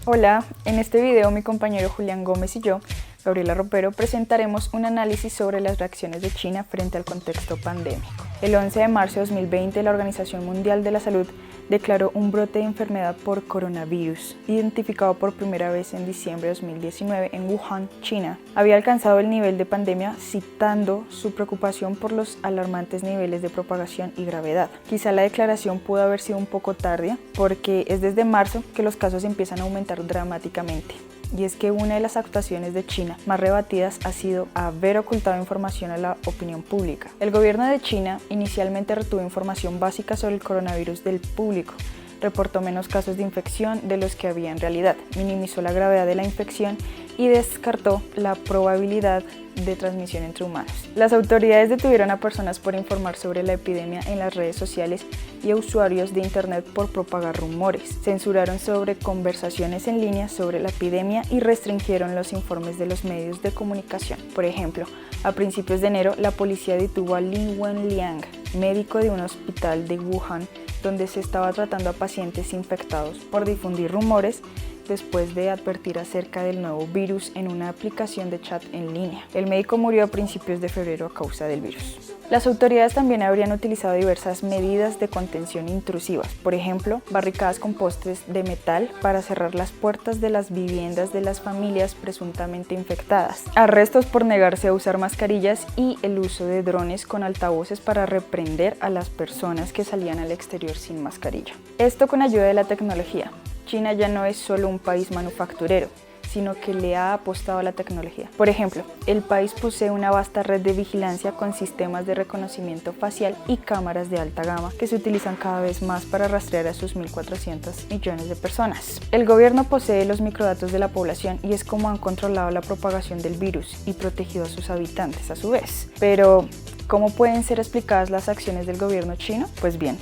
Hola, en este video mi compañero Julián Gómez y yo, Gabriela Ropero, presentaremos un análisis sobre las reacciones de China frente al contexto pandémico. El 11 de marzo de 2020, la Organización Mundial de la Salud declaró un brote de enfermedad por coronavirus, identificado por primera vez en diciembre de 2019 en Wuhan, China. Había alcanzado el nivel de pandemia, citando su preocupación por los alarmantes niveles de propagación y gravedad. Quizá la declaración pudo haber sido un poco tardía, porque es desde marzo que los casos empiezan a aumentar dramáticamente. Y es que una de las actuaciones de China más rebatidas ha sido haber ocultado información a la opinión pública. El gobierno de China inicialmente retuvo información básica sobre el coronavirus del público, reportó menos casos de infección de los que había en realidad, minimizó la gravedad de la infección y descartó la probabilidad de transmisión entre humanos. Las autoridades detuvieron a personas por informar sobre la epidemia en las redes sociales y a usuarios de internet por propagar rumores. Censuraron sobre conversaciones en línea sobre la epidemia y restringieron los informes de los medios de comunicación. Por ejemplo, a principios de enero, la policía detuvo a Lin Wenliang, médico de un hospital de Wuhan, donde se estaba tratando a pacientes infectados por difundir rumores después de advertir acerca del nuevo virus en una aplicación de chat en línea. El médico murió a principios de febrero a causa del virus. Las autoridades también habrían utilizado diversas medidas de contención intrusivas, por ejemplo, barricadas con postes de metal para cerrar las puertas de las viviendas de las familias presuntamente infectadas, arrestos por negarse a usar mascarillas y el uso de drones con altavoces para reprender a las personas que salían al exterior sin mascarilla. Esto con ayuda de la tecnología. China ya no es solo un país manufacturero, sino que le ha apostado a la tecnología. Por ejemplo, el país posee una vasta red de vigilancia con sistemas de reconocimiento facial y cámaras de alta gama que se utilizan cada vez más para rastrear a sus 1.400 millones de personas. El gobierno posee los microdatos de la población y es como han controlado la propagación del virus y protegido a sus habitantes a su vez. Pero, ¿cómo pueden ser explicadas las acciones del gobierno chino? Pues bien,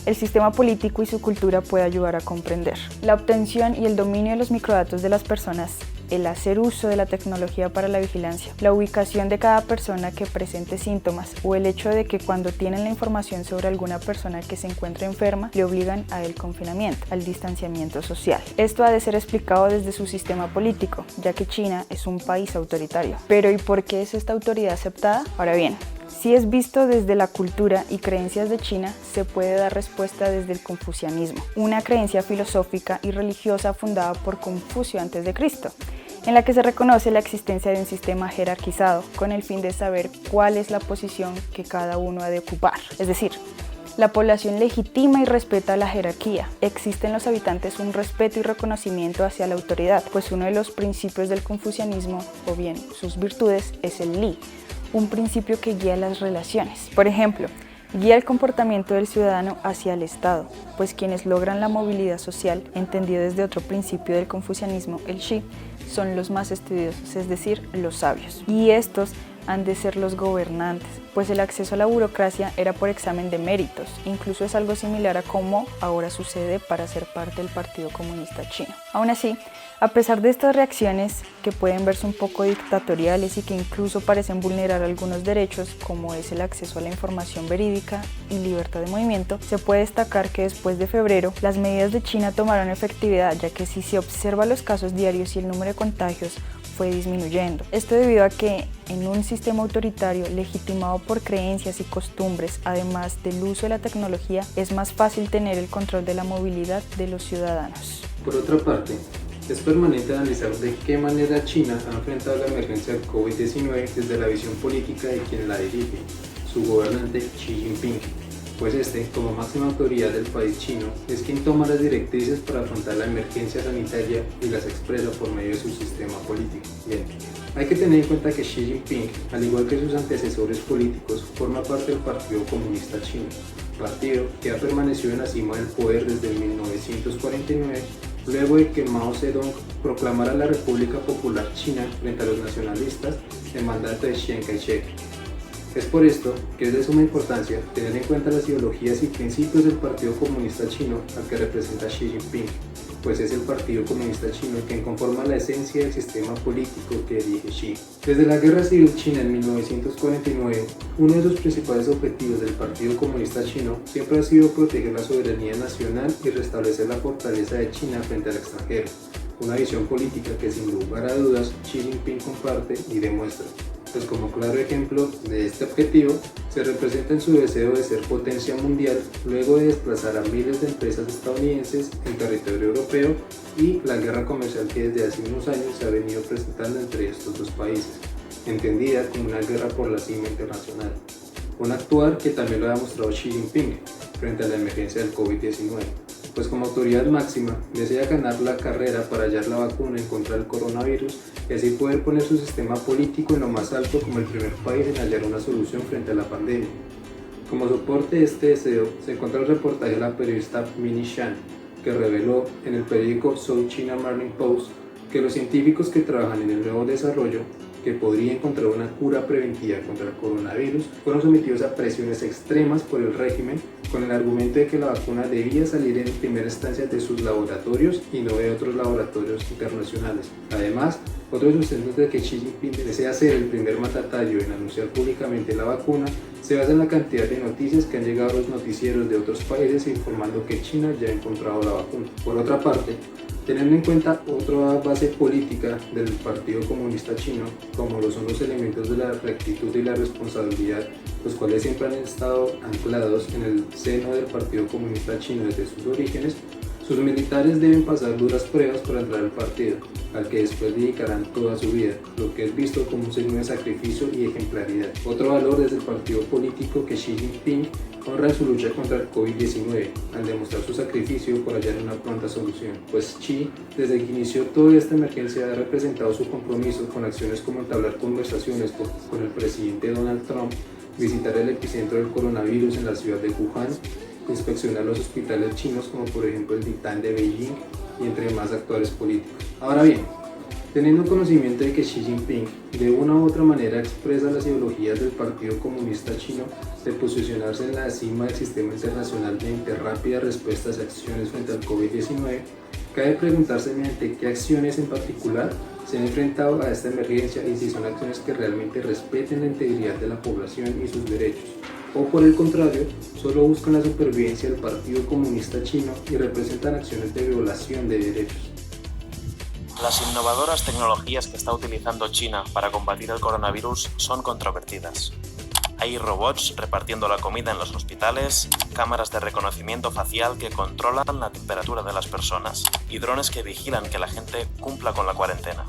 el sistema político y su cultura puede ayudar a comprender. La obtención y el dominio de los microdatos de las personas, el hacer uso de la tecnología para la vigilancia, la ubicación de cada persona que presente síntomas o el hecho de que cuando tienen la información sobre alguna persona que se encuentra enferma, le obligan al confinamiento, al distanciamiento social. Esto ha de ser explicado desde su sistema político, ya que China es un país autoritario. Pero ¿y por qué es esta autoridad aceptada? Ahora bien, si es visto desde la cultura y creencias de China, se puede dar respuesta desde el confucianismo, una creencia filosófica y religiosa fundada por Confucio a.C., en la que se reconoce la existencia de un sistema jerarquizado con el fin de saber cuál es la posición que cada uno ha de ocupar. Es decir, la población legitima y respeta la jerarquía. Existe en los habitantes un respeto y reconocimiento hacia la autoridad, pues uno de los principios del confucianismo, o bien sus virtudes, es el Li, un principio que guía las relaciones. Por ejemplo, guía el comportamiento del ciudadano hacia el Estado, pues quienes logran la movilidad social, entendido desde otro principio del confucianismo, el Shi, son los más estudiosos, es decir, los sabios. Y estos han de ser los gobernantes, pues el acceso a la burocracia era por examen de méritos. Incluso es algo similar a cómo ahora sucede para ser parte del Partido Comunista Chino. Aún así, a pesar de estas reacciones, que pueden verse un poco dictatoriales y que incluso parecen vulnerar algunos derechos, como es el acceso a la información verídica y libertad de movimiento, se puede destacar que después de febrero, las medidas de China tomaron efectividad, ya que si se observa los casos diarios y el número de contagios fue disminuyendo. Esto debido a que en un sistema autoritario legitimado por creencias y costumbres, además del uso de la tecnología, es más fácil tener el control de la movilidad de los ciudadanos. Por otra parte, es permanente analizar de qué manera China ha enfrentado la emergencia del COVID-19 desde la visión política de quien la dirige, su gobernante Xi Jinping, pues este, como máxima autoridad del país chino, es quien toma las directrices para afrontar la emergencia sanitaria y las expresa por medio de su sistema político. Bien, hay que tener en cuenta que Xi Jinping, al igual que sus antecesores políticos, forma parte del Partido Comunista Chino, partido que ha permanecido en la cima del poder desde 1949, luego de que Mao Zedong proclamara la República Popular China frente a los nacionalistas en mandato de Chiang Kai-shek. Es por esto que es de suma importancia tener en cuenta las ideologías y principios del Partido Comunista Chino al que representa Xi Jinping, pues es el Partido Comunista Chino quien conforma la esencia del sistema político que dirige Xi. Desde la Guerra Civil China en 1949, uno de los principales objetivos del Partido Comunista Chino siempre ha sido proteger la soberanía nacional y restablecer la fortaleza de China frente al extranjero, una visión política que sin lugar a dudas Xi Jinping comparte y demuestra. Pues como claro ejemplo de este objetivo, se representa en su deseo de ser potencia mundial luego de desplazar a miles de empresas estadounidenses en territorio europeo y la guerra comercial que desde hace unos años se ha venido presentando entre estos dos países, entendida como una guerra por la cima internacional. Un actuar que también lo ha demostrado Xi Jinping frente a la emergencia del COVID-19, pues como autoridad máxima desea ganar la carrera para hallar la vacuna en contra del coronavirus y así poder poner su sistema político en lo más alto como el primer país en hallar una solución frente a la pandemia. Como soporte de este deseo se encuentra el reportaje de la periodista Minnie Shan, que reveló en el periódico South China Morning Post que los científicos que trabajan en el nuevo desarrollo que podría encontrar una cura preventiva contra el coronavirus fueron sometidos a presiones extremas por el régimen con el argumento de que la vacuna debía salir en primera instancia de sus laboratorios y no de otros laboratorios internacionales. Además, otros sucesos de que Xi Jinping desea ser el primer mandatario en anunciar públicamente la vacuna se basa en la cantidad de noticias que han llegado a los noticieros de otros países informando que China ya ha encontrado la vacuna. Por otra parte, teniendo en cuenta otra base política del Partido Comunista Chino, como lo son los elementos de la rectitud y la responsabilidad, los cuales siempre han estado anclados en el seno del Partido Comunista Chino desde sus orígenes, sus militares deben pasar duras pruebas para entrar al partido, al que después dedicarán toda su vida, lo que es visto como un signo de sacrificio y ejemplaridad. Otro valor desde el partido político que Xi Jinping honra en su lucha contra el COVID-19, al demostrar su sacrificio por hallar una pronta solución, pues Xi, desde que inició toda esta emergencia, ha representado su compromiso con acciones como entablar conversaciones con el presidente Donald Trump, visitar el epicentro del coronavirus en la ciudad de Wuhan, inspeccionar los hospitales chinos como por ejemplo el Ditán de Beijing y entre más actores políticos. Ahora bien, teniendo conocimiento de que Xi Jinping de una u otra manera expresa las ideologías del Partido Comunista Chino de posicionarse en la cima del sistema internacional mediante rápidas respuestas y acciones frente al COVID-19, cabe preguntarse mediante qué acciones en particular se han enfrentado a esta emergencia y si son acciones que realmente respeten la integridad de la población y sus derechos, o por el contrario, solo buscan la supervivencia del Partido Comunista Chino y representan acciones de violación de derechos. Las innovadoras tecnologías que está utilizando China para combatir el coronavirus son controvertidas. Hay robots repartiendo la comida en los hospitales, cámaras de reconocimiento facial que controlan la temperatura de las personas y drones que vigilan que la gente cumpla con la cuarentena.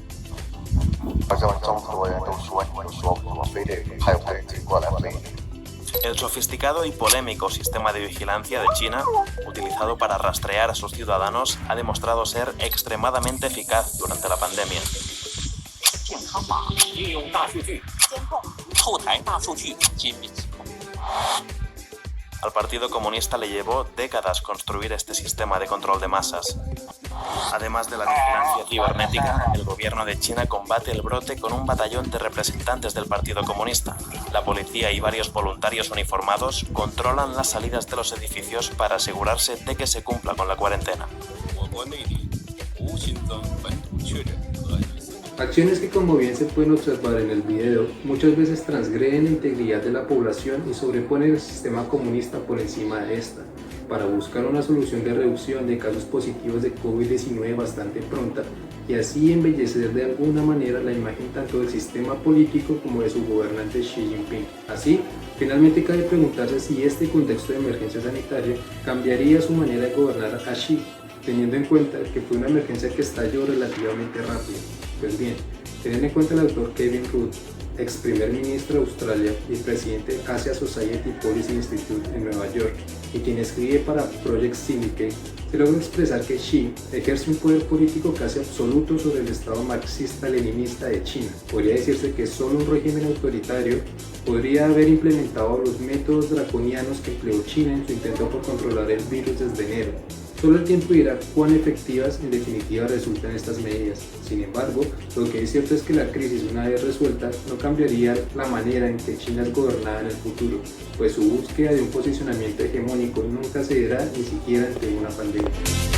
El sofisticado y polémico sistema de vigilancia de China, utilizado para rastrear a sus ciudadanos, ha demostrado ser extremadamente eficaz durante la pandemia. Al Partido Comunista le llevó décadas construir este sistema de control de masas. Además de la vigilancia cibernética, el gobierno de China combate el brote con un batallón de representantes del Partido Comunista. La policía y varios voluntarios uniformados controlan las salidas de los edificios para asegurarse de que se cumpla con la cuarentena. Acciones que, como bien se pueden observar en el video, muchas veces transgreden la integridad de la población y sobreponen el sistema comunista por encima de esta, para buscar una solución de reducción de casos positivos de COVID-19 bastante pronta y así embellecer de alguna manera la imagen tanto del sistema político como de su gobernante Xi Jinping. Así, finalmente cabe preguntarse si este contexto de emergencia sanitaria cambiaría su manera de gobernar a Xi, teniendo en cuenta que fue una emergencia que estalló relativamente rápido. Pues bien, teniendo en cuenta el doctor Kevin Rudd, ex primer ministro de Australia y presidente de Asia Society Policy Institute en Nueva York, y quien escribe para Project Syndicate, se logra expresar que Xi ejerce un poder político casi absoluto sobre el Estado marxista-leninista de China. Podría decirse que solo un régimen autoritario podría haber implementado los métodos draconianos que empleó China en su intento por controlar el virus desde enero. Solo el tiempo dirá cuán efectivas en definitiva resultan estas medidas. Sin embargo, lo que es cierto es que la crisis, una vez resuelta, no cambiaría la manera en que China es gobernada en el futuro, pues su búsqueda de un posicionamiento hegemónico nunca cederá ni siquiera ante una pandemia.